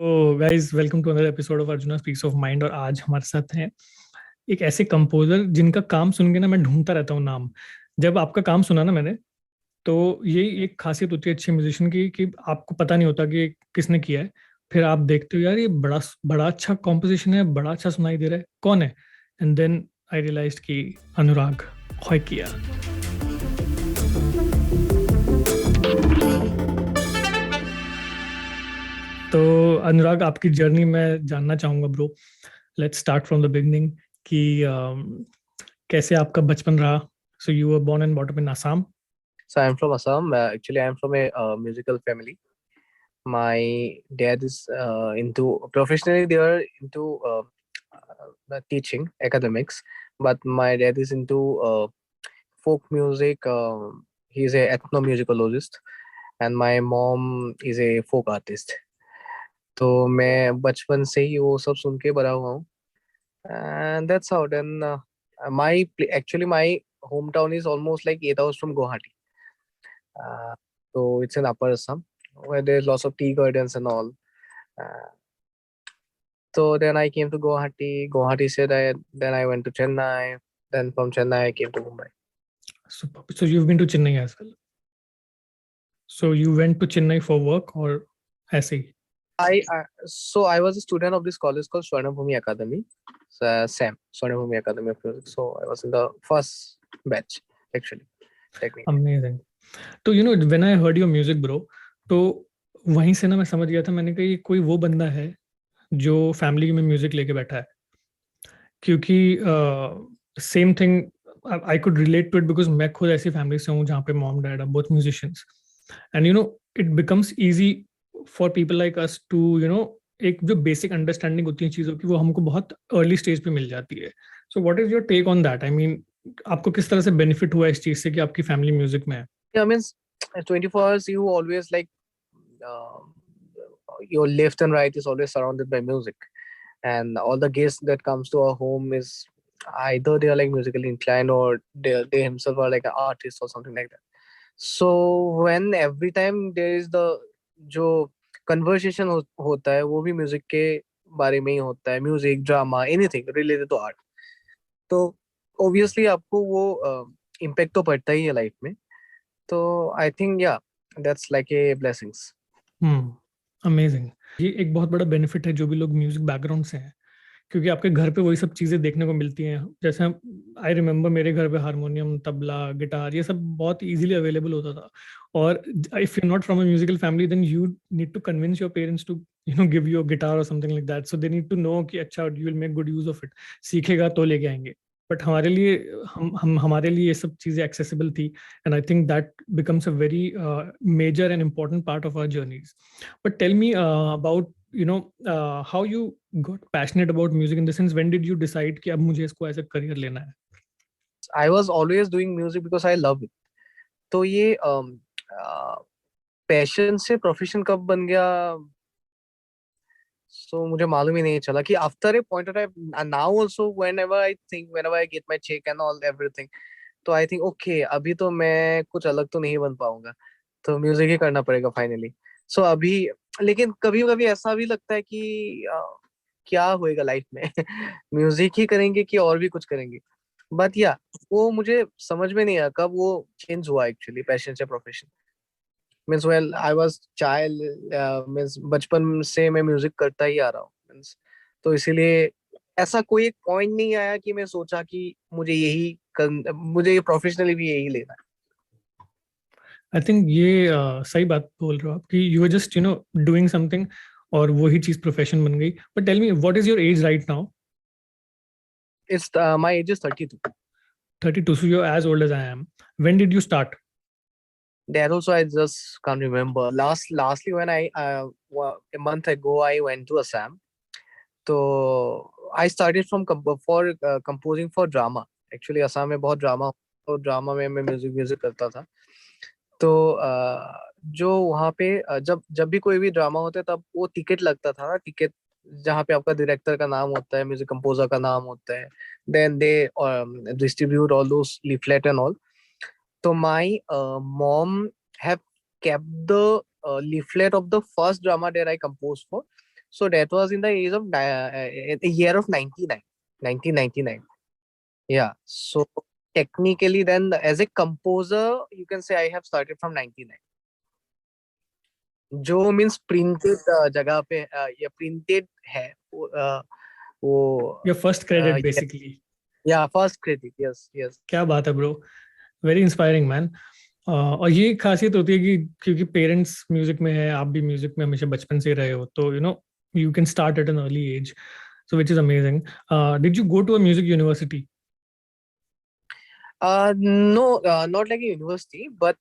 तो guys welcome to another episode of Arjuna speaks of mind. और आज हमारे साथ हैं एक ऐसे कंपोजर जिनका काम सुन के ना मैं ढूंढता रहता हूँ नाम। जब आपका काम सुना ना मैंने, तो ये एक खासियत होती है अच्छे म्यूजिशियन की कि आपको पता नहीं होता कि किसने किया है। फिर आप देखते हो यार ये बड़ा बड़ा अच्छा कॉम्पोजिशन है, बड़ा अच्छा सुनाई दे रहा है, कौन है? एंड देन आई रियलाइज्ड कि अनुराग खॉय किया। तो अनुराग, आपकी जर्नी मैं जानना चाहूंगा bro. Let's start from the beginning कि कैसे आपका बचपन रहा। So you were born and bought up in Assam. So I'm from Assam. Actually, I'm from a musical family. My dad is into professionally they are into teaching academics, but my dad is into folk music. He's a ethnomusicologist, and my mom is a folk artist. तो मैं बचपन से ही वो सब सुन के बड़ा हुआ हूँ. And that's how. Then my hometown is almost like 8 hours from Guwahati. Uh, so it's in Upper Assam where there's lots of tea gardens and all. Uh, so then I came to Guwahati. Guwahati said then I went to Chennai. Then from Chennai I came to Mumbai. So you've been to Chennai as well. So you went to Chennai for work or ऐसे ही? I was a student of this college called Swarnabhumi Academy. SAM, Swarnabhumi Academy of Music. So I was in the first batch actually. Technically. Amazing. तो you know when I heard your music bro, तो वहीं से ना मैं समझ गया था। मैंने कहा ये कोई वो बंदा है जो फैमिली में म्यूजिक लेके बैठा है, क्योंकि same thing I could relate to it because मैं खुद ऐसी फैमिली से हूँ जहाँ पे mom dad are both musicians. And you know it becomes easy for people like us to you know एक जो बेसिक अंडरस्टैंडिंग होती है चीज़ों की, वो हमको बहुत अर्ली स्टेज पे मिल जाती है। So what is your take on that? I mean, आपको किस तरह से बेनिफिट हुआ इस चीज़ से कि आपकी फैमिली म्यूजिक में है? Yeah, means 24 hours you always like uh, your left and right is always surrounded by music, and all the guests that comes to our home is either they are like musically inclined or they themselves are like an artist or something like that. So when every time there is the जो conversation होता है वो भी music के बारे में ही होता है, music drama anything related to art, तो ऑब्वियसली आपको वो इम्पेक्ट तो पड़ता ही है लाइफ में. तो आई थिंक या that's like a blessings. Amazing. ये एक बहुत बड़ा बेनिफिट है जो भी लोग म्यूजिक बैकग्राउंड से हैं, क्योंकि आपके घर पे वही सब चीजें देखने को मिलती हैं। जैसे आई रिमेम्बर मेरे घर पे हारमोनियम, तबला, गिटार, ये सब बहुत इजीली अवेलेबल होता था। और if you not from a musical family then you need to convince your parents to give you a guitar और something like that. So they need to know कि अच्छा you will make good use of it, सीखेगा तो लेके आएंगे। But हमारे लिए हम हमारे लिए ये सब चीजें एक्सेसिबल थी। And I think that becomes a very major and important part of our journeys. But tell me about how you got passionate about music, in the sense when did you decide कि अब मुझे इसको ऐसा career लेना है? I was always doing music because I love it. तो ये passion से प्रोफेशन कब बन गया, सो मुझे मालूम ही नहीं चला कि after a point of time now also whenever I get my cheque and all everything, तो आई थिंक ओके अभी तो मैं कुछ अलग तो नहीं बन पाऊंगा, तो म्यूजिक ही करना पड़ेगा फाइनली. सो अभी लेकिन कभी कभी ऐसा भी लगता है कि क्या होएगा लाइफ में म्यूजिक ही करेंगे कि और भी कुछ करेंगे. बट या वो मुझे समझ में नहीं आया कब वो चेंज हुआ एक्चुअली पैशन से profession. Means well I was child, means बचपन से मैं म्यूजिक करता ही आ रहा हूँ मीन्स, तो इसीलिए ऐसा कोई एक पॉइंट नहीं आया कि मैं सोचा कि मुझे ये प्रोफेशनली भी यही लेना है. आई थिंक ये सही बात बोल रहे हो आप कि you are just doing something और वही चीज प्रोफेशन बन गई। But tell me, what is your age right now? It's my age is 32. 32, so you're as old as I am. When did you start? That also I just can't remember. Lastly when a month ago I went to Assam. So I started from composing for drama. Actually Assam में बहुत drama, तो drama में मैं music music करता था. तो जो वहाँ पे जब जब भी कोई भी ड्रामा होता है तब वो टिकट लगता था ना, टिकट जहाँ पे आपका डायरेक्टर का नाम होता है, म्यूजिक कंपोजर का नाम होता है, then they distribute all those leaflet and all. So my mom have kept the leaflet of the first drama that I composed for. So that was in the age of the year of 99, 1999. Yeah. So technically, then as a composer, you can say I have started from 99. जो means printed जगह पे या printed है your वो first credit basically. या first credit. Yes yes. क्या बात है ब्रो, वेरी इंस्पायरिंग मैन. और ये खासियत होती है कि क्योंकि पेरेंट्स म्यूजिक में है, आप भी म्यूजिक में हमेशा बचपन से रहे हो, तो you can start at an early age, so which is amazing. Did you go to a music university? No, not like a university, but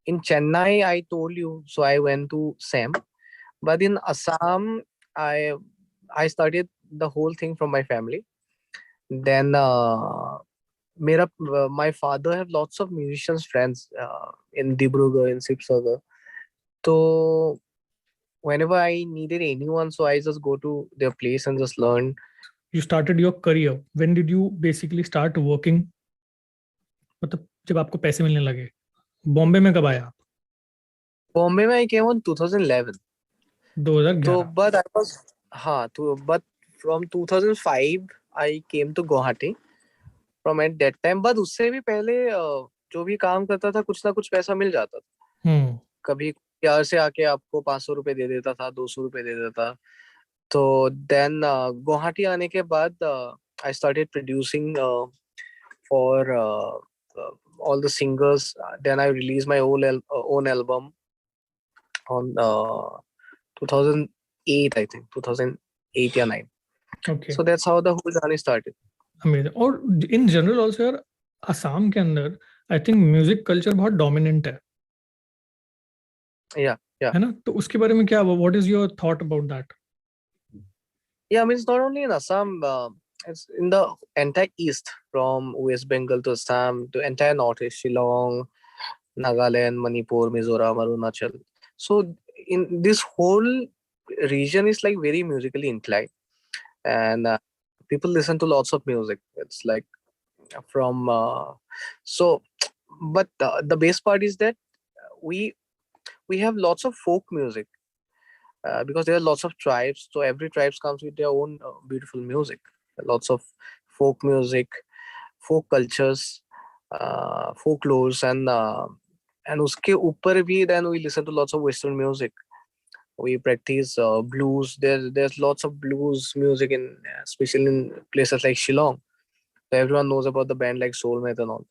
in Chennai, I told you, so I went to SAM. But in Assam, I I started the whole thing from my family. Then my father have lots of musicians friends in Dibrugarh, in Sibsagar. So whenever I needed anyone, so I just go to their place and just learn. You started your career. When did you basically start working? मतलब जब आपको पैसे मिलने लगे, बॉम्बे में कब आया आप? Bombay में I came on 2011. तो 2011. but I was हाँ तो but from 2005 I came to Guwahati from at that time. but उससे भी पहले जो भी काम करता था कुछ ना कुछ पैसा मिल जाता था. हम्म. कभी यार से आके आपको 500 रुपए दे देता था, 200 रुपए दे देता. तो देन गुवाहाटी आने के बाद I started producing for all the singers. Then I released my own album on 2008, I think 2008 या 9. Okay. So that's how the whole journey started. Amazing. और इन जनरल ऑल्सो यार, असम के अंदर आई थिंक म्यूजिक कल्चर बहुत dominant है. Yeah, yeah. है ना? तो उसके बारे में क्या, what is your thought about that? Yeah, I mean, it's not only in Assam, it's in the entire east, from West Bengal to Assam to entire northeast, Shillong, Nagaland, Manipur, Mizoram, Arunachal. So in this whole region is like very musically inclined, and people listen to lots of music. It's like from so, but the best part is that we we have lots of folk music. Because there are lots of tribes, so every tribes comes with their own beautiful music. Lots of folk music, folk cultures, folklores, and uske upar bhi then we listen to lots of Western music. We practice blues. There's lots of blues music in especially in places like Shillong. So everyone knows about the band like Soulmate and all.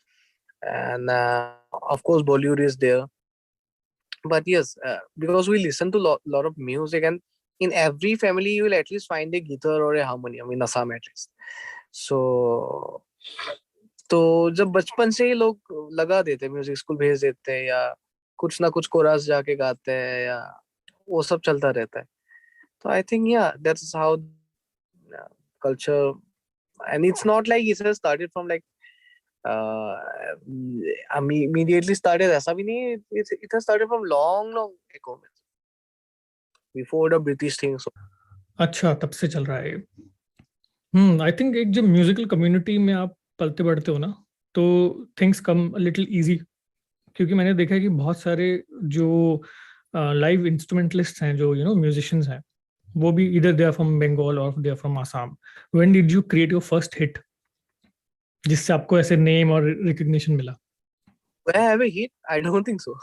And of course Bollywood is there. But yes, because we listen to lot of music, and in every family you will at least find a guitar or a harmonium in Assam at least. So तो जब बचपन से ही लोग लगा देते हैं, music school भेज देते हैं या कुछ ना कुछ कोरस जाके गाते हैं या वो सब चलता रहता है. तो आई थिंक या that's how culture. And it's not like it has started from like immediately started. ऐसा भी नहीं. It has started from long ago, before the British thing. So अच्छा, तब से चल रहा है. आई थिंक एक जब म्यूजिकल कम्युनिटी में आप पलते बढ़ते हो ना, तो थिंग्स कम लिटिल इजी. क्योंकि मैंने देखा है कि बहुत सारे जो लाइव इंस्ट्रूमेंटलिस्ट हैं, जो म्यूजिशियंस हैं, वो भी इधर दे आर फ्रॉम बंगाल और they are from Assam. When did you create your first hit जिससे आपको ऐसे नेम और रिकग्निशन मिला? where I have a hit? I don't think so.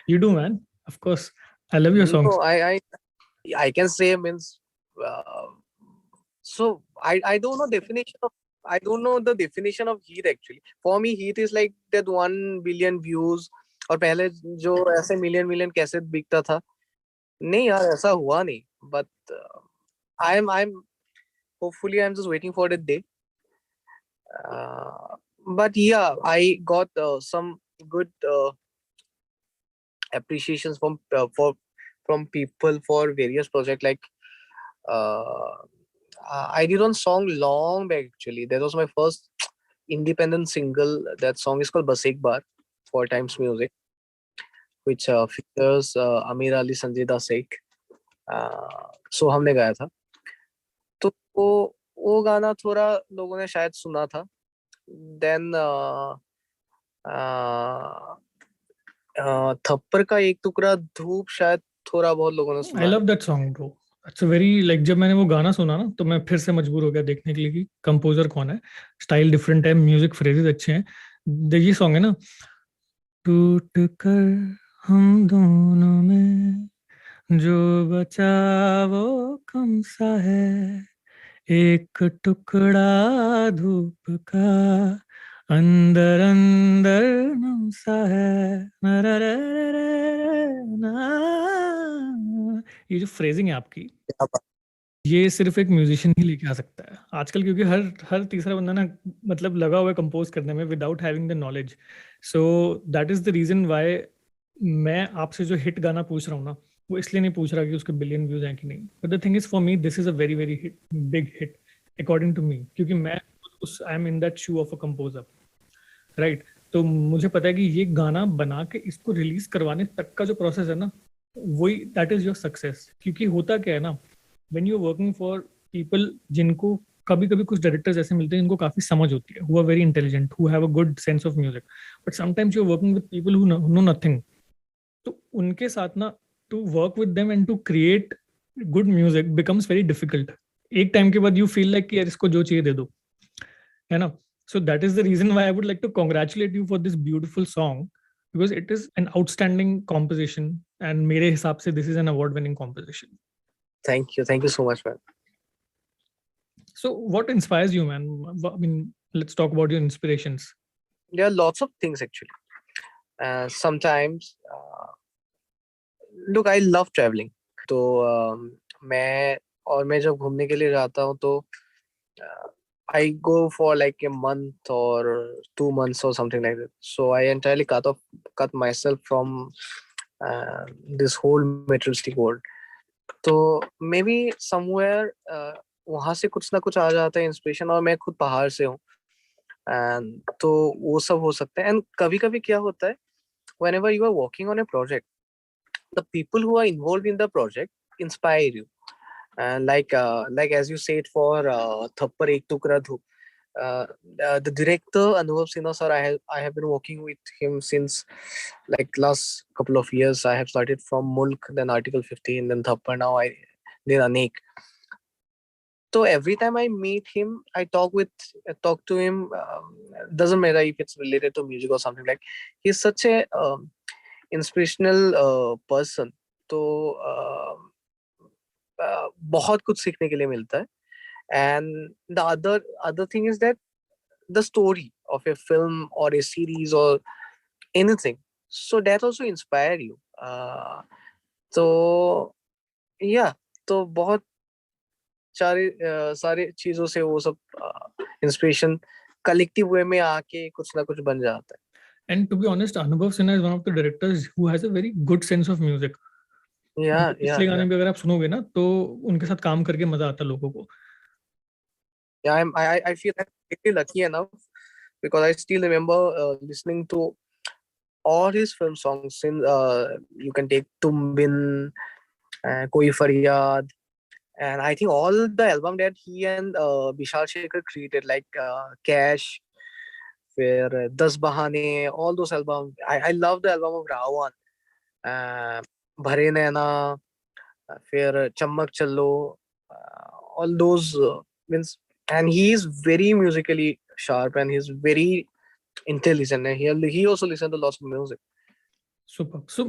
You do, man. Of course. I love your songs. No, I can say means. Uh, so I don't know definition of. I don't know the definition of heat actually. For me, heat is like that 1 billion views. और पहले जो ऐसे million cassette बिकता था, नहीं यार ऐसा हुआ नहीं. But I'm hopefully I'm just waiting for the day. But yeah, I got some good appreciations from people for various projects. Like uh, I did one song long back actually. That was my first independent single. That song is called Basek Bar for Times Music, which features Amir Ali, Sanjay Das Sheikh. So हमने गाया था. तो वो गाना थोड़ा लोगों ने शायद सुना था. Then थप्पड़ का एक टुकड़ा धूप शायद थोड़ा बहुत लोगों ने आई सुना है। Love that song bro. It's a very like, जब मैंने वो गाना सुना ना तो मैं फिर से मजबूर हो गया देखने के लिए कि कंपोजर कौन है। स्टाइल डिफरेंट है, म्यूजिक फ्रेजेस अच्छे हैं। ये सॉन्ग है ना, टूट कर हम दोनों में जो बचा वो कम सा है, एक टुकड़ा धूप का अंदर अंदर नम सा है, ना रा रा रा रा रा ना। ये जो फ्रेजिंग है आपकी, क्या बात। ये सिर्फ एक म्यूजिशियन ही लेके आ सकता है आजकल, क्योंकि हर हर तीसरा बंदा ना मतलब लगा हुआ है कंपोज करने में without having the knowledge. So that is the reason why मैं आपसे जो हिट गाना पूछ रहा हूँ ना, वो इसलिए नहीं पूछ रहा कि उसके बिलियन व्यूज हैं कि नहीं, but the thing is for me this is a very very hit, big hit according to me, क्योंकि मैं उस I am in that shoe of a composer, right. तो मुझे पता है कि ये गाना बना के इसको रिलीज करवाने तक का जो प्रोसेस है ना, वही दैट इज योर सक्सेस। क्योंकि होता क्या है ना, when you working for people जिनको कभी कभी कुछ डायरेक्टर्स ऐसे मिलते हैं जिनको काफी समझ होती है, who are very intelligent, who have a good sense of music, but sometimes you are working with people who know nothing. तो उनके साथ ना, to work with them and to create good music becomes very difficult. एक time के बाद you feel like कि यार इसको जो चाहिए दे दो, है ना। So that is the reason why I would like to congratulate you for this beautiful song, because it is an outstanding composition and मेरे हिसाब से this is an award winning composition. Thank you so much man. So what inspires you, man? I mean, let's talk about your inspirations. There are lots of things actually. Sometimes look I love travelling. तो मैं जब घूमने के लिए जाता हूँ तो I go for like a month or 2 months or something like that. So I entirely cut myself from this whole materialistic world. तो मे बी समवेयर वहां से कुछ ना कुछ आ जाता है इंस्पिरेशन, और मैं खुद पहाड़ से हूँ एंड तो वो सब हो सकता है। एंड कभी कभी क्या होता है, whenever you are working on a project, the people who are involved in the project inspire you. And like as you said for Thappar Ek Tukra Dhoop, uh, the director Anubhav Sinha sir, I have been working with him since like last couple of years. I have started from Mulk, then Article 15, then Thappar, now I did Anek. So every time I meet him, talk to him. Doesn't matter if it's related to music or something. Like he's such a inspirational person. तो बहुत कुछ सीखने के लिए मिलता है। And the other thing is that the story of a film or a series or anything, so that also inspire you. तो yeah, तो बहुत सारे चीजों से वो सब इंस्पिरेशन कलेक्टिव वे में आके कुछ ना कुछ बन जाता है। And to be honest, Anubhav Sinha is one of the directors who has a very good sense of music. या उनके या पिछले गाने या भी अगर आप सुनोगे ना तो उनके साथ काम करके मजा आता है लोगों को। I feel I'm really lucky enough because I still remember listening to all his film songs. In you can take Tumbin, Koi Faryad, and I think all the album that he and Vishal Shekhar created, like Cash, where Das Bahane, all those albums. I love the album of Rawan, Bhare Naina, फिर चम्मक चलो, all those means, and he is very musically sharp and he's very intelligent, and he also listens to lots of music. Super. So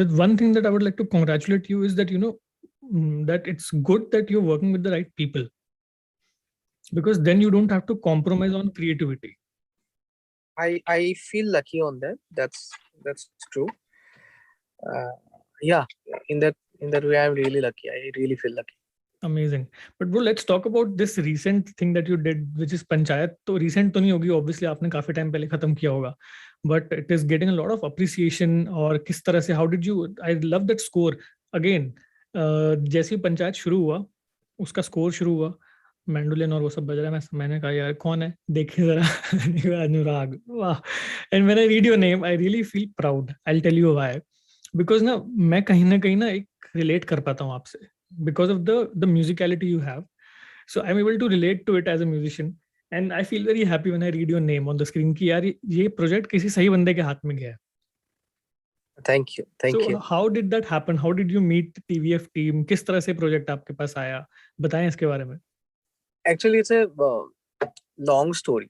the one thing that I would like to congratulate you is that that it's good that you're working with the right people, because then you don't have to compromise on creativity. I feel lucky on that. That's true. uh, yeah, in that way I'm really lucky. I really feel lucky. Amazing. But bro, let's talk about this recent thing that you did, which is Panchayat. तो recent तो नहीं होगी, obviously आपने काफी time पहले खत्म किया होगा, but it is getting a lot of appreciation. और किस तरह से, how did you, I love that score again. जैसे ही पंचायत शुरू हुआ, उसका स्कोर शुरू हुआ, मैंडोलिन और वो सब बज रहा है, मैंने कहा यार कौन है, देखिए जरा अनुराग, वाह। And when I read your name I really feel proud, I will tell you why. Because मैं कहीं ना एक रिलेट कर पाता हूँ आपसे, because of the musicality you have. So I'm able to relate to it as a musician, and I feel very happy when I read your name on the screen कि यार ये प्रोजेक्ट किसी सही बंदे के हाथ में गया है। Thank you, so thank you. How did that happen, how did you meet TVF team, किस तरह से प्रोजेक्ट आपके पास आया, बताएं इसके बारे में। Actually it's a long story.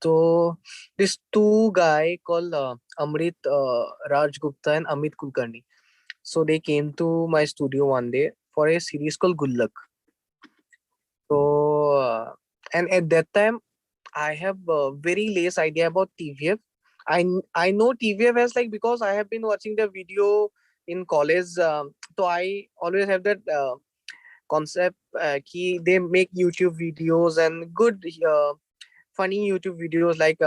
So these two guy called Amrit Raj Gupta and Amit Kulkarni. So they came to my studio one day for a series called Gullak. So and at that time I have very less idea about TVF. I know TVF as like because I have been watching the video in college. So I always have that concept ki they make YouTube videos and good funny YouTube videos like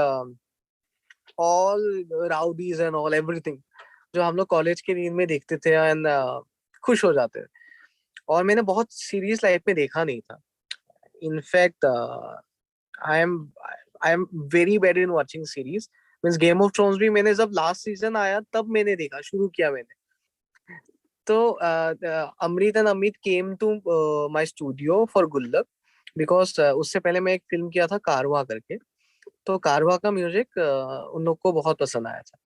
all rowdies and all everything जो हम लोग college के दिन में देखते थे and खुश हो जाते थे। और मैंने बहुत सीरीज लाइफ में देखा नहीं था। In fact I am I am very bad in watching series. Means game of thrones भी मैंने जब लास्ट सीजन आया तब मैंने देखा, शुरू किया मैंने। तो Amrit and Amit came to my studio for Gullak because उससे पहले मैं एक फिल्म किया था कारवा करके। तो कारवा का म्यूजिक उन लोग को बहुत पसंद आया था।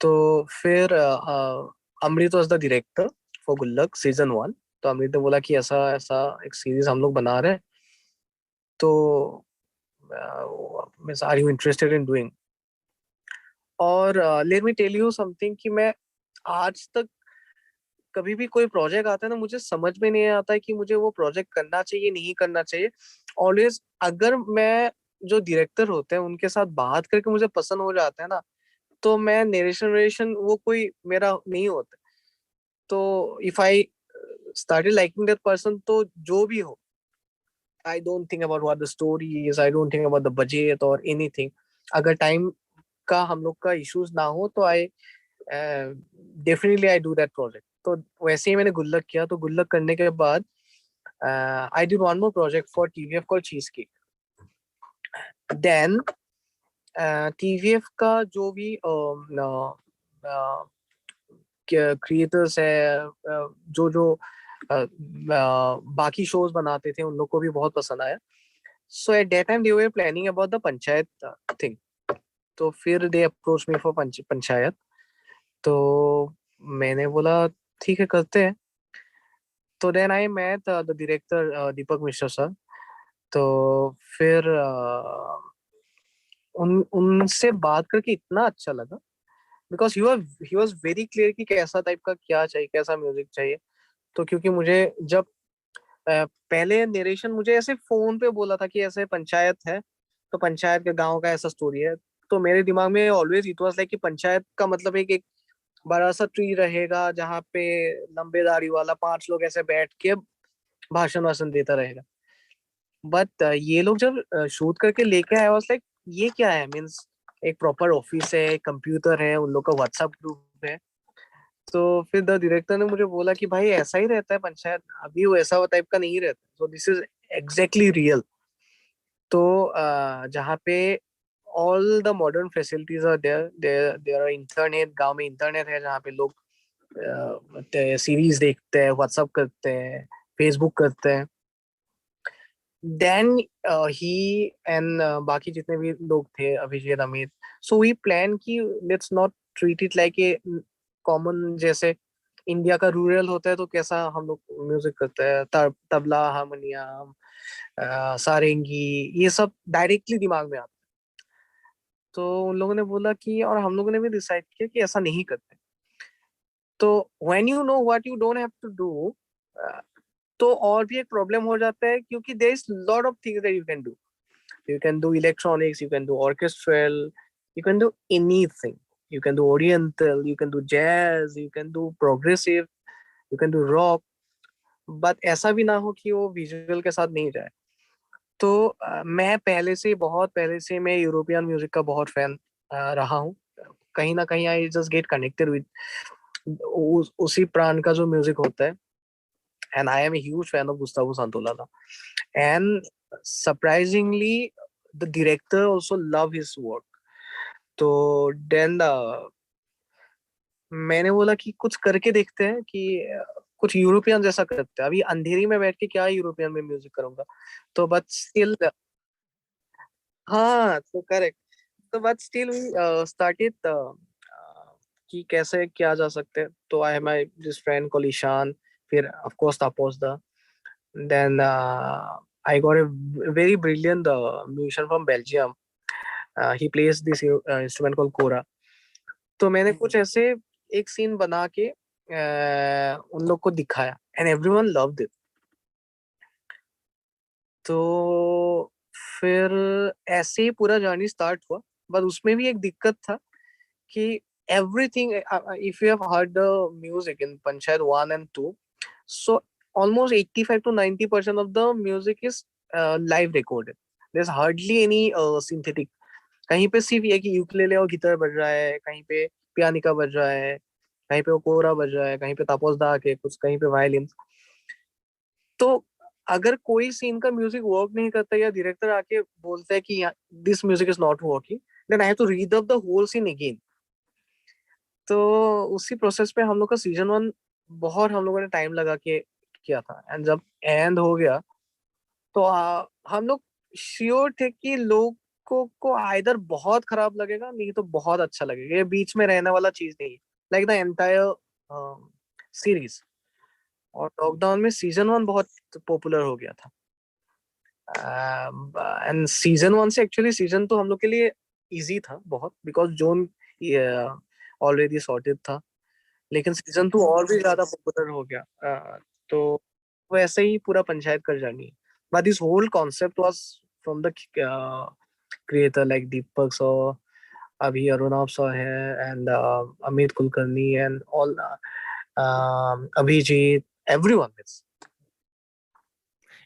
तो फिर अमृत वॉज द डायरेक्टर फॉर गुल्लक सीजन 1। तो अमृत ने बोला कि ऐसा ऐसा एक सीरीज हम लोग बना रहे हैं, तो are you interested in doing. और let me tell you something कि मैं आज तक कभी भी कोई प्रोजेक्ट आता है ना, मुझे समझ में नहीं आता है कि मुझे वो प्रोजेक्ट करना चाहिए नहीं करना चाहिए। ऑलवेज अगर मैं जो डायरेक्टर होते हैं उनके साथ बात करके मुझे पसंद हो जाता है ना, तो मैं नरेशन वरेशन वो कोई मेरा नहीं होता। तो if I started liking that person, तो जो भी हो, I don't think about what the story is, I don't think about the budget और एनीथिंग। अगर टाइम का हम लोग का इश्यूज ना हो तो I definitely I do that project. तो वैसे ही मैंने गुल्लक किया। तो गुल्लक करने के बाद I did one more project for TVF called cheesecake. Then TVF का जो भी क्रिएटर्स है, जो जो बाकी शोज बनाते थे, उन लोग को भी बहुत पसंद आया। So at that time they were planning about the Panchayat thing. तो फिर they approach me for Panchayat. तो मैंने बोला ठीक है करते हैं। तो then I met the director Deepak Mishra sir. तो फिर उनसे बात करके इतना अच्छा लगा because he was very clear कि कैसा टाइप का क्या चाहिए, कैसा म्यूजिक चाहिए। तो क्योंकि मुझे जब पहले नरेशन मुझे ऐसे फोन पे बोला था कि ऐसे पंचायत है, तो पंचायत के गांव का ऐसा स्टोरी है, तो मेरे दिमाग में ऑलवेज इट वाज लाइक कि पंचायत का मतलब एक बड़ा सा ट्री रहेगा जहाँ पे लंबे दाढ़ी वाला 5 लोग ऐसे बैठ के भाषण वाषण देता रहेगा। बट ये लोग जब शूट करके लेके आए, वाज लाइक ये क्या है। मीन्स एक प्रॉपर ऑफिस है, कंप्यूटर है, उन लोग का व्हाट्सएप ग्रुप है। तो फिर द डायरेक्टर ने मुझे बोला कि भाई ऐसा ही रहता है पंचायत, अभी वो ऐसा टाइप का नहीं रहता। So this is exactly real. तो जहाँ पे all the modern facilities are there, there are internet, गांव में इंटरनेट है जहाँ पे लोग सीरीज देखते हैं, व्हाट्सअप करते हैं, फेसबुक करते हैं। देन ही एंड बाकी जितने भी लोग थे, अभिषेक, अमित, सो वी प्लान कि let's not treat it like a common, जैसे इंडिया का रूरल होता है तो कैसा हम लोग म्यूजिक करते हैं, तबला, हारमोनियम, सारेंगी, ये सब डायरेक्टली दिमाग में आता। तो उन लोगों ने बोला कि, और हम लोगों ने भी डिसाइड किया कि ऐसा नहीं करते। तो when you know what you don't have to do, तो और भी एक प्रॉब्लम हो जाता है क्योंकि there is lot of things that you can do. You can do electronics, you can do orchestral, you can do anything. You can do oriental, you can do jazz, you can do progressive, you can do rock. But ऐसा भी ना हो कि वो visual के साथ नहीं जाए। तो मैं पहले से, बहुत पहले से मैं यूरोपियन म्यूजिक का बहुत फैन रहा हूँ। कहीं ना कहीं I just get connected with उसी प्राण का जो म्यूजिक होता है। And I am a huge fan of Gustavo Santaolalla. And surprisingly the director also love his work. तो देन मैंने बोला कि कुछ करके देखते हैं कि कुछ यूरोपियन जैसा करते हैं। अभी अंधेरी में बैठ के क्या यूरोपियन में म्यूजिक करूंगा। तो बट स्टिल, हाँ तो करेक्ट। तो बट स्टिल वी स्टार्टेड कि कैसे किया जा सकते हैं. तो I have my this friend called Ishan, फिर of course Tapos da, then I got a very brilliant musician from Belgium. He plays this instrument called kora. तो मैंने कुछ ऐसे एक सीन बना के उन लोग को दिखाया एंड एवरीवन लव्ड इट. तो फिर ऐसे ही पूरा जर्नी स्टार्ट हुआ. बट उसमें भी एक दिक्कत था कि everything, if you have heard the music in panchayat 1 and 2, so almost 85 to 90% of the music is live recorded. There's hardly any synthetic. कहीं पे सिर्फ ये कि यूकेलेले और गिटार बज रहा है, कहीं पे पियानिका बज रहा है, कहीं पे वो कोरा बज रहा है, कहीं पे तापोस दा के कुछ, कहीं पे वायलिन. तो अगर कोई सीन का म्यूजिक वर्क नहीं करता या डायरेक्टर आके बोलता है कि this music is not working, then I have to read up the whole scene again. तो उसी प्रोसेस पे हम लोग का सीजन 1 बहुत हम लोगों ने टाइम लगा के किया था. एंड जब एंड हो गया तो हम लोग श्योर थे कि लोगों को आइदर बहुत खराब लगेगा, नहीं तो बहुत अच्छा लगेगा. ये बीच में रहने वाला चीज नहीं है. Like the entire series. और लॉकडाउन में सीजन 1 बहुत पॉपुलर हो गया था. एंड सीजन 1 से एक्चुअली सीजन 2 हम लोग के लिए इजी था बहुत, बिकॉज जोन ऑलरेडी सॉर्टेड था. लेकिन सीजन 2 और भी ज्यादा पॉपुलर हो गया. तो वैसे ही पूरा पंचायत कर जानी. But this whole concept was from the creator like Deepak so, अभी अरुणाभ सो है, and Amit Kulkarni and all, Abhijeet, everyone.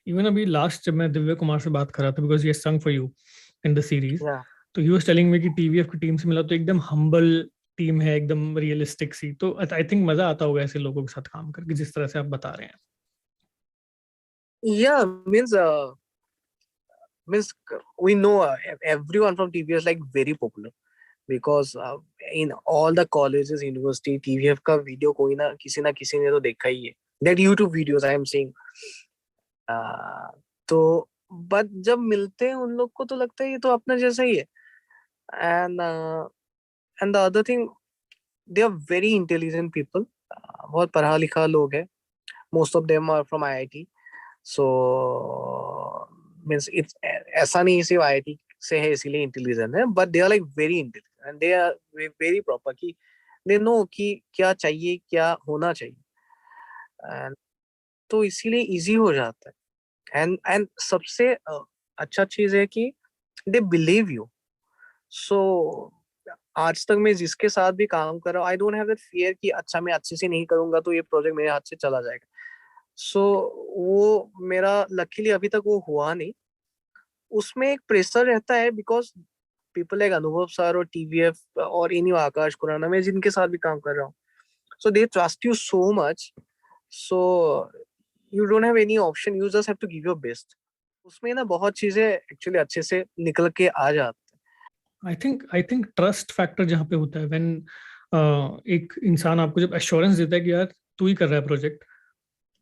Even अभी लास्ट जब मैं दिव्य कुमार से बात कर रहा था, बिकॉज ये संग for you in the series, या तो ही वाज टेलिंग मी कि टीवीएफ की टीम से मिला तो एकदम हम्बल टीम है, एकदम रियलिस्टिक सी. तो आई थिंक मजा आता होगा ऐसे लोगों के साथ काम करके, जिस तरह से आप बता रहे हैं. yeah means we know everyone from TVS like very popular, because in all the colleges, university, TVF का वीडियो कोई ना किसी ने तो देखा ही है. That YouTube videos I am seeing. तो बट जब मिलते हैं उन लोग को तो लगता है ये तो अपना जैसा ही है. And and the other thing, they are very intelligent people. बहुत पढ़ा लिखा लोग हैं. Most of them are from IIT. So means it's ऐसा नहीं सिर्फ IIT से है इसीलिए इंटेलिजेंट है, but they are like very intelligent and they are very proper कि दे नो कि क्या चाहिए, क्या होना चाहिए. एंड तो इसीलिए इजी हो जाता है. एंड सबसे अच्छा चीज है कि दे बिलीव यू. सो आज तक मैं जिसके साथ भी काम कर रहा हूँ, I don't have that fear कि अच्छा मैं अच्छे से नहीं करूंगा तो ये प्रोजेक्ट मेरे हाथ से चला जाएगा. सो वो मेरा लकीली अभी तक वो हुआ नहीं. उसमें एक प्रेशर रहता है बिकॉज पीपल लाइक अनुभव सर और TVF और इन्हीं आकाश खुराना, मैं जिनके साथ भी काम कर रहा हूँ, so they trust you so much. So you don't have any option, you just have to give your best. उसमें ना बहुत चीजें एक्चुअली अच्छे से निकल के आ जाती आई थिंक ट्रस्ट फैक्टर जहाँ पे होता है, व्हेन एक इंसान आपको जब एश्योरेंस देता है कि यार तू ही कर रहा है प्रोजेक्ट,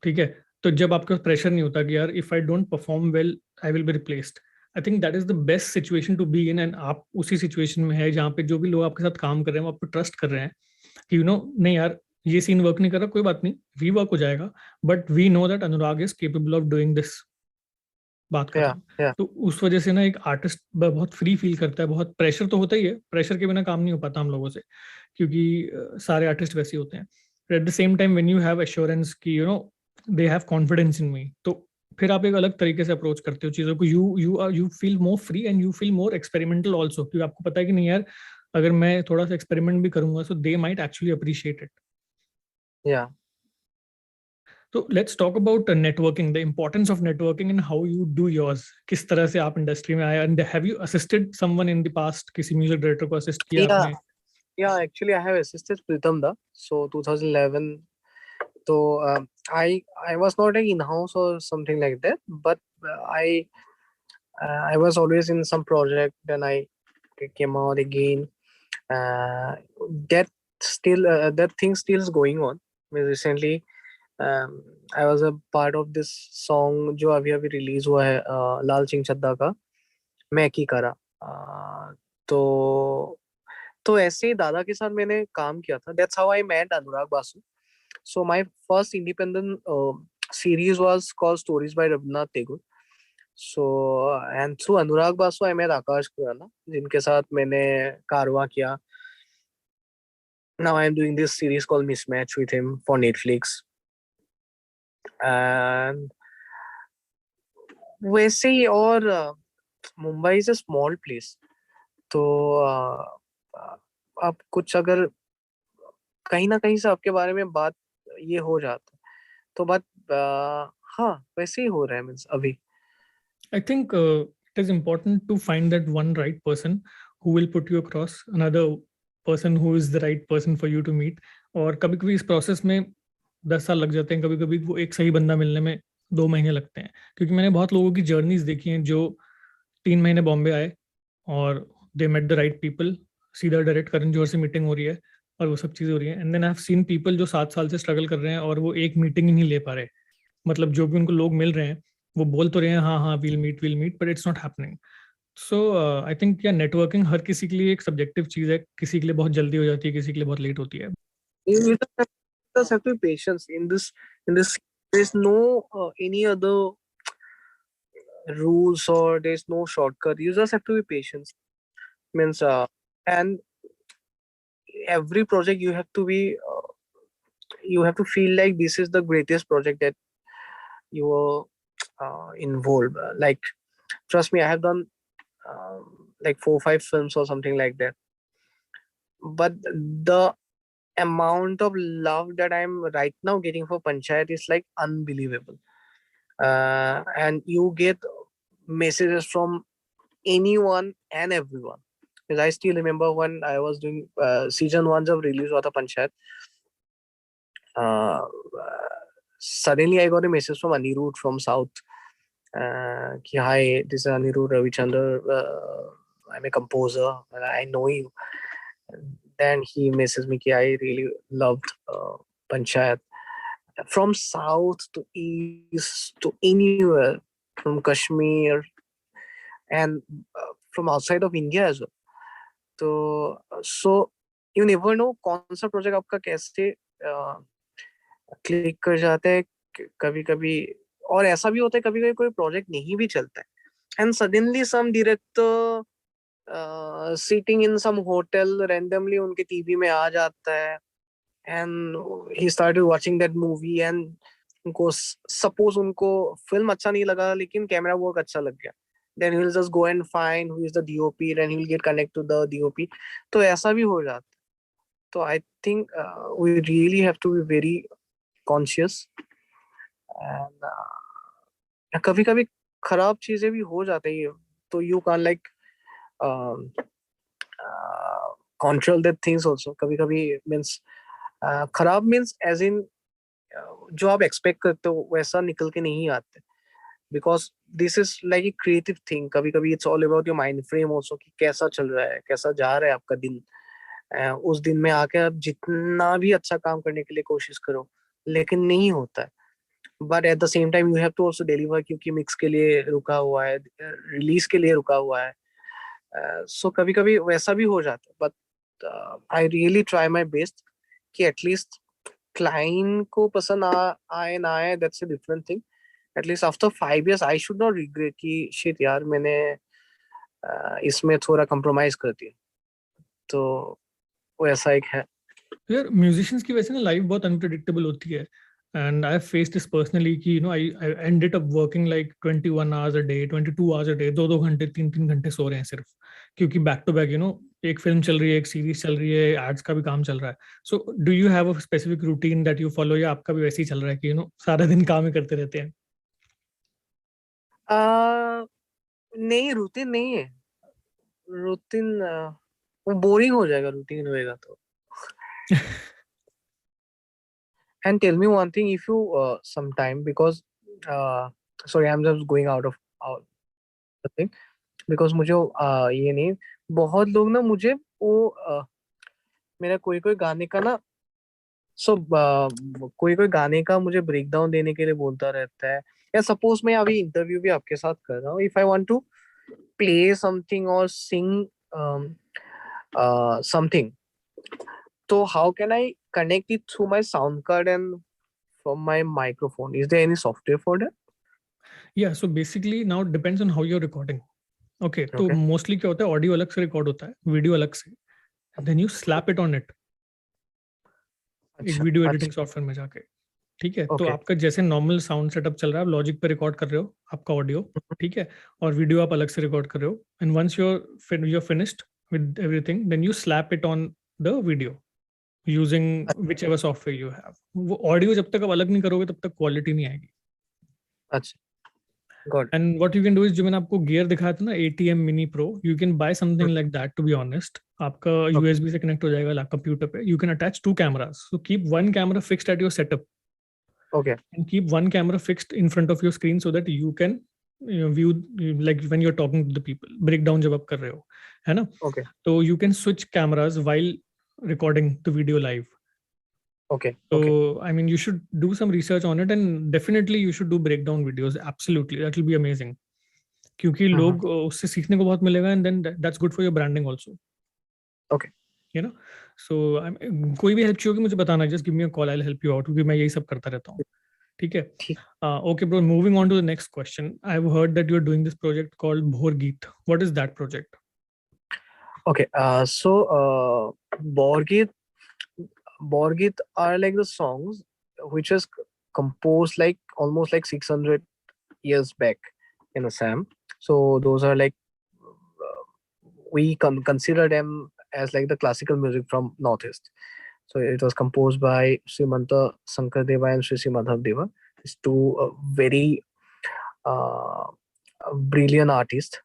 ठीक है, तो जब आपके पास प्रेशर नहीं होता कि यार if I don't perform well I will be replaced. I think that is the best situation to be in. And आप उसी सिचुएशन में है जहाँ पे जो भी लोग आपके साथ काम कर रहे हैं वो आपको ट्रस्ट कर रहे हैं कि नहीं यार ये सीन वर्क नहीं कर रहा, कोई बात नहीं, रीवर्क हो जाएगा, but we know that Anurag is capable of doing this. बात है. खत्म. या तो उस वजह से ना एक आर्टिस्ट बहुत फ्री फील करता है. बहुत प्रेशर तो होता ही है, प्रेशर के बिना काम नहीं हो पाता हम लोगों से, क्योंकि सारे आर्टिस्ट वैसे ही होते हैं. Eight the same time when you have assurance कि दे हैव कॉन्फिडेंस इन मी, तो फिर आप एक अलग तरीके से अप्रोच करते हो चीज़ों को. You feel more free and you feel more experimental also, क्योंकि आपको पता है कि नहीं यार अगर मैं थोड़ा सा एक्सपेरिमेंट भी करूंगा so they might actually appreciate it. या तो let's talk about networking, the importance of networking and how you do yours. किस तरह से आप इंडस्ट्री में आए, and have you assisted someone in the past, किसी म्यूजिक डायरेक्टर को असिस्ट किया या आपने? या actually I have assisted Pritam da. So 2011. तो I was not like in house or something like that, but I I was always in some project. Then I came out again. uh, that that thing still is going on. I mean, recently I was a part of this song जो अभी अभी release हुआ है, लाल सिंह चड्ढा का मैं की करा. तो तो ऐसे ही दादा के साथ मैंने काम किया था. That's how I met Anurag Basu. So my first independent series was called Stories by Rabindranath Tagore. So and through Anurag Basu I met Akash Kurana, जिनके साथ मैंने कारवां किया. Now I am doing this series called Mismatch with him for Netflix. And वैसे ही और Mumbai is a small place. तो आप कुछ अगर कहीं ना कहीं से आपके बारे में बात ये हो जाता है तो बात हाँ वैसे ही हो रहा है मीन्स अभी. I think it is important to find that one right person who will put you across another person who is the right person for you to meet. और कभी कभी इस प्रोसेस में 10 साल लग जाते हैं, कभी कभी वो एक सही बंदा मिलने में 2 महीने लगते हैं. क्योंकि मैंने बहुत लोगों की जर्नीज देखी हैं जो 3 महीने बॉम्बे आए और they met the right people, सीधा डायरेक्ट करण जौहर से मीटिंग हो रही है और वो सब चीज़ें हो रही है. And then I have seen people जो 7 साल से स्ट्रगल कर रहे हैं और वो एक मीटिंग ही नहीं ले पा रहे. मतलब जो भी उनको लोग मिल रहे हैं वो बोल तो रहे हैं हाँ हाँ will meet but it's not happening. So I think yeah networking हर किसी के लिए एक सब्जेक्टिव चीज़ है. किसी के लिए बहुत जल्दी हो जाती है, किसी के लिए बहुत लेट होती है. You just have to be patient in this. There's no any other rules or there's no shortcut. You just have to be patient. Means and every project you have to feel like this is the greatest project that you are involved. Like trust me, I have done like 4 or 5 films or something like that. But the amount of love that I'm right now getting for Panchayat is like unbelievable. And you get messages from anyone and everyone. Because I still remember when I was doing season 1 of release of Panchayat. Uh, Suddenly I got a message from Anirudh from South. Ki, hi, this is Anirudh Ravichandra. I'm a composer. I know you. Then he messaged me ki I really loved Panchayat. From south to east to anywhere, from Kashmir and from outside of India as well. So you never know कौन सा project आपका कैसे click कर जाता है कभी कभी. और ऐसा भी होता है कभी कभी कोई प्रोजेक्ट नहीं भी चलता है and suddenly some director sitting in some hotel randomly उनके टीवी में आ जाता है and he started watching that movie and उनको सपोज उनको फिल्म अच्छा नहीं लगा लेकिन कैमरा वर्क अच्छा लग गया. then he will just go and find who is the DOP and he will get connect to the DOP. तो ऐसा भी हो जाता है. तो I think we really have to be very conscious and कभी कभी खराब चीजें भी हो जाती है तो you can't like control that things also. कभी कभी means खराब means as in जो आप एक्सपेक्ट करते हो वैसा निकल के नहीं आते. Because this is like a creative thing. कभी कभी it's all about your mind frame also कि कैसा चल रहा है कैसा जा रहा है आपका दिन. उस दिन में आके आप जितना भी अच्छा काम करने के लिए कोशिश करो लेकिन नहीं होता है. But at the same time you have to also deliver क्योंकि मिक्स के लिए रुका हुआ है, रिलीज के लिए रुका हुआ है. सो कभी कभी वैसा भी हो जाता है. But I really try my best कि एटलीस्ट क्लाइंट को पसंद आए ना आए that's a different thing. At least after 5 years I should not regret कि शिट यार मैंने इसमें थोड़ा कंप्रोमाइज कर दिया. तो वो ऐसा एक है. यार म्यूजिशियंस की वैसे ना लाइफ बहुत अनप्रिडिक्टेबल होती है. And I have faced this personally कि I ended up working like 21 hours a day, 22 hours a day, 2-2 घंटे 3-3 घंटे सो रहे हैं सिर्फ. क्योंकि बैक टू बैक एक फिल्म चल रही है, एक सीरीज चल रही है, एड्स का भी काम चल रहा है. So do you have a specific routine that you follow, या आपका भी वैसे ही चल रहा है कि सारा दिन काम ही करते रहते हैं? नहीं रूटीन नहीं है. रूटीन वो बोरिंग हो जाएगा रूटीन होएगा तो. And tell me one thing, if you sometime because sorry I'm just going out the thing because मुझे ये नहीं. बहुत लोग ना मुझे वो मेरा कोई कोई गाने का ना कोई कोई गाने का मुझे ब्रेक डाउन देने के लिए बोलता रहता है. या सपोज मैं अभी इंटरव्यू भी आपके साथ कर रहा हूँ. If I want to play something और sing something. So how can I connect it through my sound card and from my microphone? Is there any software for that? Yeah, so basically now it depends on how you're recording. Okay, तो Okay. Mostly क्या होता है, audio अलग से record होता है, video अलग से, then you slap it on it एक अच्छा वीडियो एडिटिंग अच्छा. सॉफ्टवेयर में जाके. ठीक है, तो Okay. आपका जैसे नॉर्मल साउंड सेटअप चल रहा है, आप लॉजिक पे रिकॉर्ड कर रहे हो आपका ऑडियो. ठीक है, और वीडियो आप अलग से रिकॉर्ड कर रहे हो, and once you're finished with everything, then you slap it on the video using whichever software you have. वो ऑडियो जब तक आप अलग नहीं करोगे तब तक क्वालिटी नहीं आएगी. अच्छा. Got. And what you can do is, जो मैंने आपको गियर दिखाया था ना, ATM mini pro, you can buy something like that. To be honest, आपका Okay. USB से कनेक्ट हो जाएगा कंप्यूटर पे. You can attach 2 cameras, so keep 1 camera fixed at your setup Okay. and keep 1 camera fixed in front of your screen so that you can view, like when you're talking to the people, breakdown जब आप कर रहे हो, है ना. Okay. तो you can switch cameras while recording the video live. Okay. Okay. So I mean, you should do some research on it, and definitely you should do breakdown videos. Absolutely, that will be amazing. क्योंकि Mhm. लोग उससे सीखने को बहुत मिलेगा, and then that's good for your branding also. Okay. You know, so कोई भी help चाहिए होगी मुझे बताना, just give me a call, I'll help you out, क्योंकि मैं यही सब करता रहता हूँ. ठीक है. ठीक. Okay, bro. Moving on to the next question. I've heard that you're doing this project called Bhorgeet. What is that project? Okay. Borgit are like the songs which is composed like almost like 600 years back in Assam. So those are like we consider them as like the classical music from Northeast. So it was composed by Srimanta Sankardeva and Sri Madhav Deva. These two very uh, brilliant artists.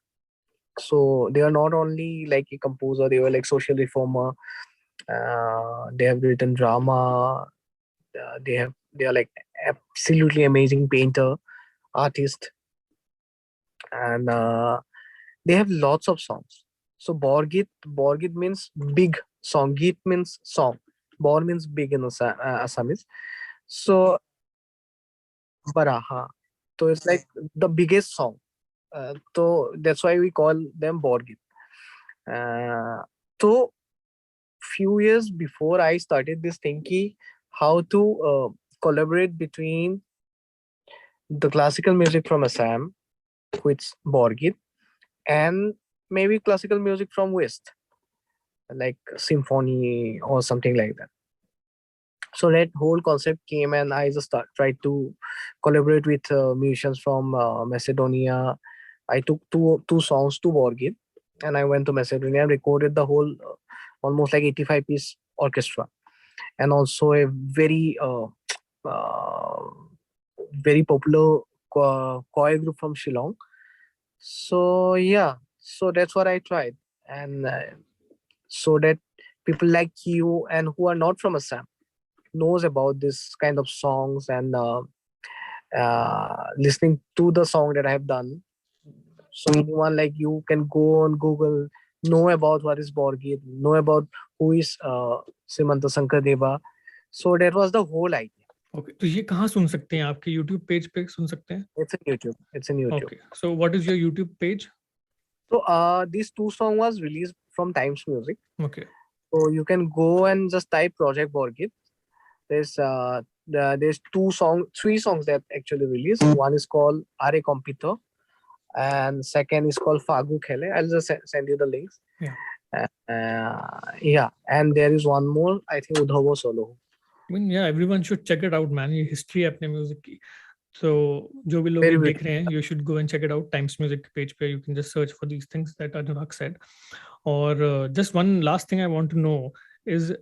So they are not only like a composer, they were like social reformer. They have written drama. They are like absolutely amazing painter, artist, and they have lots of songs. So Borgit means big song. Git means song. Bor means big in Assamese. So Baraha. So it's like the biggest song. So that's why we call them Borgit. So few years before I started this thinking how to collaborate between the classical music from Assam, which Borgit, and maybe classical music from West, like symphony or something like that. So that whole concept came, and I just tried to collaborate with musicians from Macedonia. I took two songs to Borgit, and I went to Macedonia and recorded the whole almost like 85-piece orchestra, and also a uh, very popular choir group from Shillong. So yeah, so that's what I tried, and so that people like you and who are not from Assam knows about this kind of songs, and listening to the song that I have done. So anyone like you can go on Google, know about what is Borgit, know about who is Simanta Sankardeva. So that was the whole idea. Okay, तो ये कहाँ सुन सकते हैं? आपके YouTube page पे सुन सकते हैं? It's in YouTube. It's in YouTube. Okay, so what is your YouTube page? So these two songs was released from Times Music. Okay. So you can go and just type Project Borgit. There's three songs that actually released. One is called Are Compito, and second is called Fagu Khele. I'll just send you the links. Yeah. Yeah, and there is one more. I think Udhavo Solo. I mean, yeah, everyone should check it out, man. ये history है अपने music की. So जो भी लोग Very ये good. देख रहे हैं, you should go and check it out. Times Music page पे you can just search for these things that Anurag said. Or just one last thing I want to know is,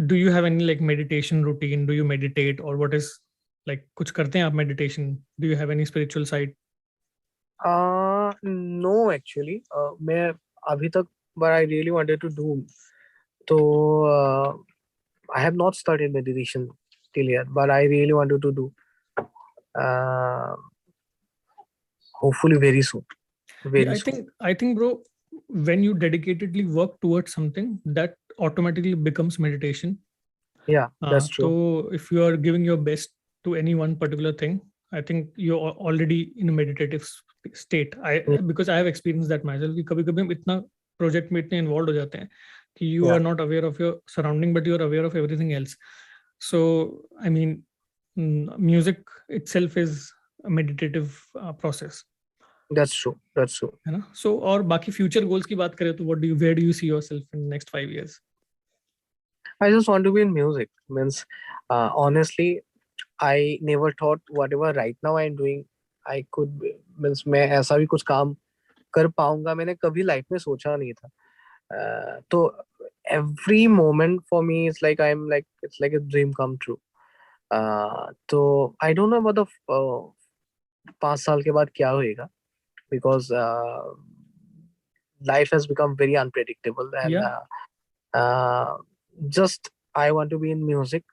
do you have any like meditation routine? Do you meditate, or what is like कुछ करते हैं आप meditation? Do you have any spiritual side? No, actually. मैं अभी तक, but I really wanted to do. So I have not started meditation till yet, but I really wanted to do. Hopefully very soon. Very soon. I think, bro, when you dedicatedly work towards something, that automatically becomes meditation. Yeah, that's true. So if you are giving your best to any one particular thing, I think you're already in a meditative state. Yeah. Because I have experienced that myself. कि कभी कभी हम इतना project में इतने involve हो जाते हैं कि you Yeah, are not aware of your surrounding but you are aware of everything else. So I mean music itself is a meditative process. that's true. That's true. है ना. सो और बाकी फ्यूचर गोल्स की बात करें तो what do you where do you see yourself in next 5 years? I just want to be in music. Means, honestly, I never thought whatever right now I'm doing, I could means मैं ऐसा भी कुछ काम कर पाऊंगा मैंने कभी life में सोचा नहीं था. तो every moment for me is like I'm like it's like a dream come true. तो I don't know about the 5 साल के बाद क्या होएगा because life has become very unpredictable and Yeah, just I want to be in music.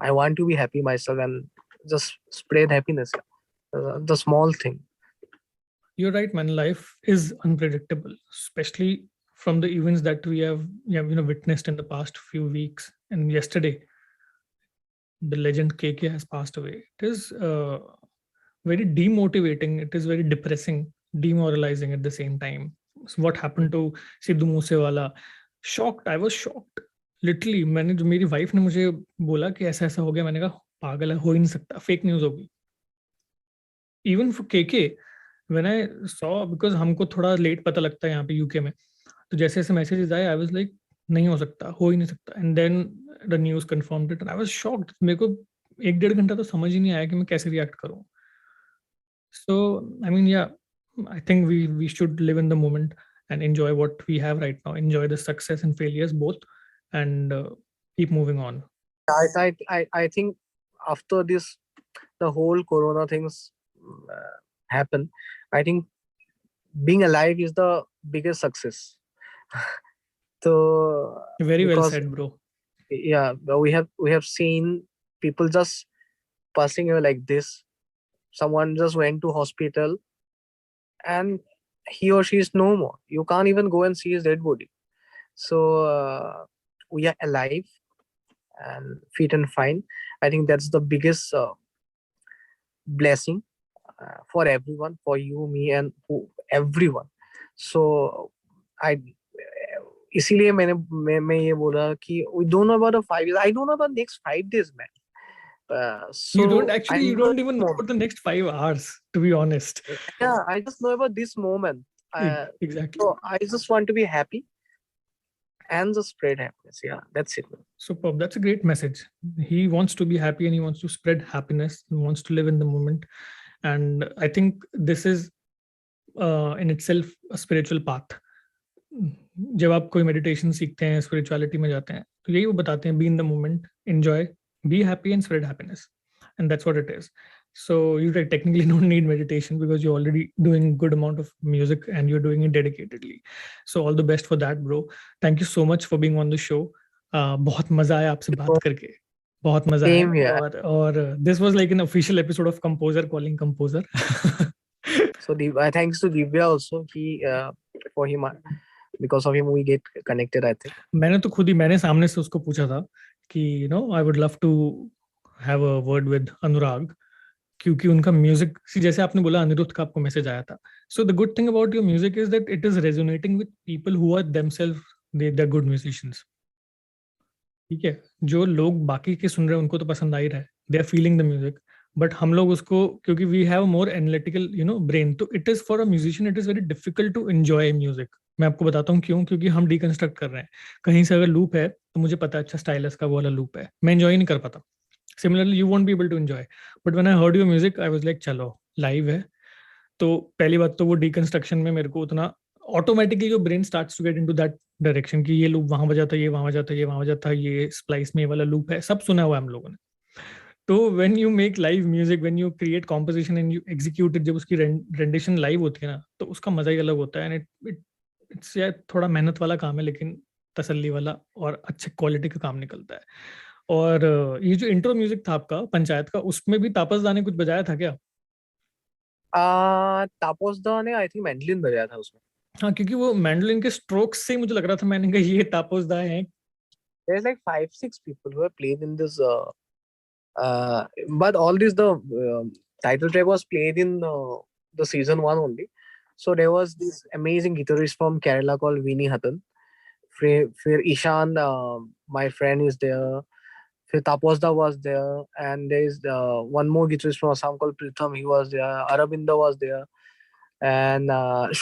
I want to be happy myself and just spread happiness. The small thing. you're right, man. Life is unpredictable, especially from the events that we have witnessed in the past few weeks. And yesterday, the legend KK has passed away. It is very demotivating. It is very depressing, demoralizing at the same time. So what happened to Sidhu Moosewala? Shocked. I was shocked. Literally, मैंने जो मेरी wife ने मुझे बोला कि ऐसा ऐसा हो गया, मैंने कहा पागल है, हो ही नहीं सकता, फेक न्यूज होगी. Even for KK when I saw, because हमको थोड़ा लेट पता लगता है यहाँ पे यूके में, तो जैसे जैसे मैसेजेस आए आई वाज लाइक नहीं हो सकता, हो ही नहीं सकता. And then the news confirmed it and I was shocked. मेरे को 1-1.5 घंटा तो समझ ही नहीं आया कि मैं कैसे रिएक्ट करूं. सो आई मीन या I think we should live in the moment and enjoy what we have right now, enjoy the success and failures both, and keep moving on. I think after this, the whole Corona things happen. I think being alive is the biggest success. So Very well because said, bro. yeah, we have seen people just passing away like this. Someone just went to hospital and he or she is no more. You can't even go and see his dead body. So we are alive and fit and fine. I think that's the biggest blessing for everyone, for you, me, and everyone. So I इसीलिए मैं ये बोला कि we don't know about the 5 years. I don't know about next 5 days, man. You don't So I actually, you know don't even know about the next 5 hours, to be honest. yeah, I just know about this moment. Exactly. So I just want to be happy and just spread happiness. Yeah, that's it. Superb. That's a great message. He wants to be happy and he wants to spread happiness. He wants to live in the moment. And I think this is in itself a spiritual path. जब आप कोई meditation सीखते हैं, spirituality में जाते हैं, तो यही वो बताते हैं, be in the moment, enjoy, be happy and spread happiness, and that's what it is. So you technically don't need meditation because you're already doing good amount of music and you're doing it dedicatedly. So all the best for that, bro. Thank you so much for being on the show. बहुत मजा आया आपसे बात करके, बहुत मजा आया. Same here. और this was like an official episode of Composer calling Composer. So thanks to Divya also. For him, because of him we get connected. I think. मैंने सामने से उसको पूछा था कि I would love to have a word with Anurag, क्योंकि उनका music, जैसे आपने बोला अनिरुद्ध का आपको मैसेज आया था. So the good thing about your music is that it is resonating with people who are themselves they are good musicians. ठीक है, जो लोग बाकी के सुन रहे हैं उनको तो पसंद आ ही रहा है, they are feeling the music. But हम लोग उसको, क्योंकि we have more analytical brain, तो it is for a musician it is very difficult to enjoy music. मैं आपको बताता हूँ क्यों, क्योंकि हम डिकंस्ट्रक्ट कर रहे हैं. कहीं से अगर लूप है तो मुझे पता है अच्छा स्टाइलस का वो वाला लूप है, मैं एंजॉय नहीं कर पाता. Similarly, you won't be able to enjoy. But when I heard your music, I was like, चलो लाइव है. तो पहली बात तो वो डिकंस्ट्रक्शन में मेरे को उतना ऑटोमेटिकली जो brain starts to get into that direction कि ये लूप वहां बजाता है, ये वहां बजाता है, ये वहां बजाता है, ये स्प्लाइस में ये वाला लूप है, सब सुना हुआ है हम लोगों ने. तो when you make live music, when you create composition and you execute it, जब उसकी रेंडिशन लाइव होती है ना, तो उसका मजा ही अलग होता है. एंड इट्स यार थोड़ा मेहनत वाला काम है, लेकिन तसल्ली वाला और अच्छे क्वालिटी का काम निकलता है. और ये जो इंट्रो म्यूजिक था आपका पंचायत का, उसमें भी तापस दा ने कुछ बजाया था क्या? तापस दा ने आई थिंक मैंडलिन बजाया था उसमें. हाँ, क्योंकि वो मैंडलिन के स्ट्रोक्स से मुझे लग रहा था, मैंने कहा ये तापस दा है. There's like 5-6 people who have played in this. But all this the title track was played in the season 1 only. So there was this amazing guitarist from Kerala called Vinny Hatton. फिर Ishan, my friend, is there. फिर Taposda was there, and there is one more guitarist from Assam called Pritham. He was there. Arabinda was there, and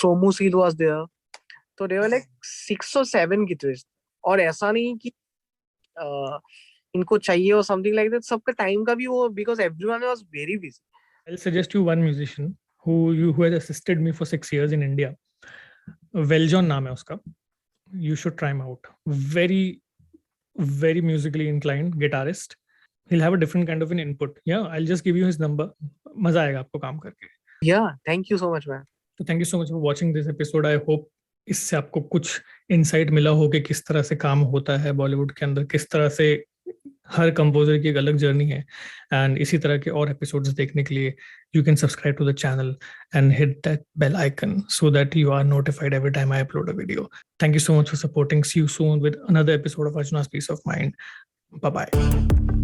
Shomu Seal was there. So there were like 6 or 7 guitarists. और ऐसा नहीं कि इनको चाहिए or something like that. सबका time का भी वो, because everyone was very busy. I'll suggest you one musician who has assisted me for 6 years in India. Veljon नाम है उसका. You should try him out. Very musically inclined guitarist. He'll have a different kind of an input. Yeah, I'll just give you his number. मजा आएगा आपको काम करके. Yeah, thank you so much, man. So thank you so much for watching this episode. I hope इससे आपको कुछ insight मिला हो कि किस तरह से काम होता है बॉलीवुड के अंदर, किस तरह से हर कंपोजर की एक अलग जर्नी है. एंड इसी तरह के और एपिसोड्स देखने के लिए you can subscribe to the channel and hit that bell icon so that you are notified every time I upload a video. Thank you so much for supporting. See you soon with another episode of Arjuna's Peace of Mind. Bye bye.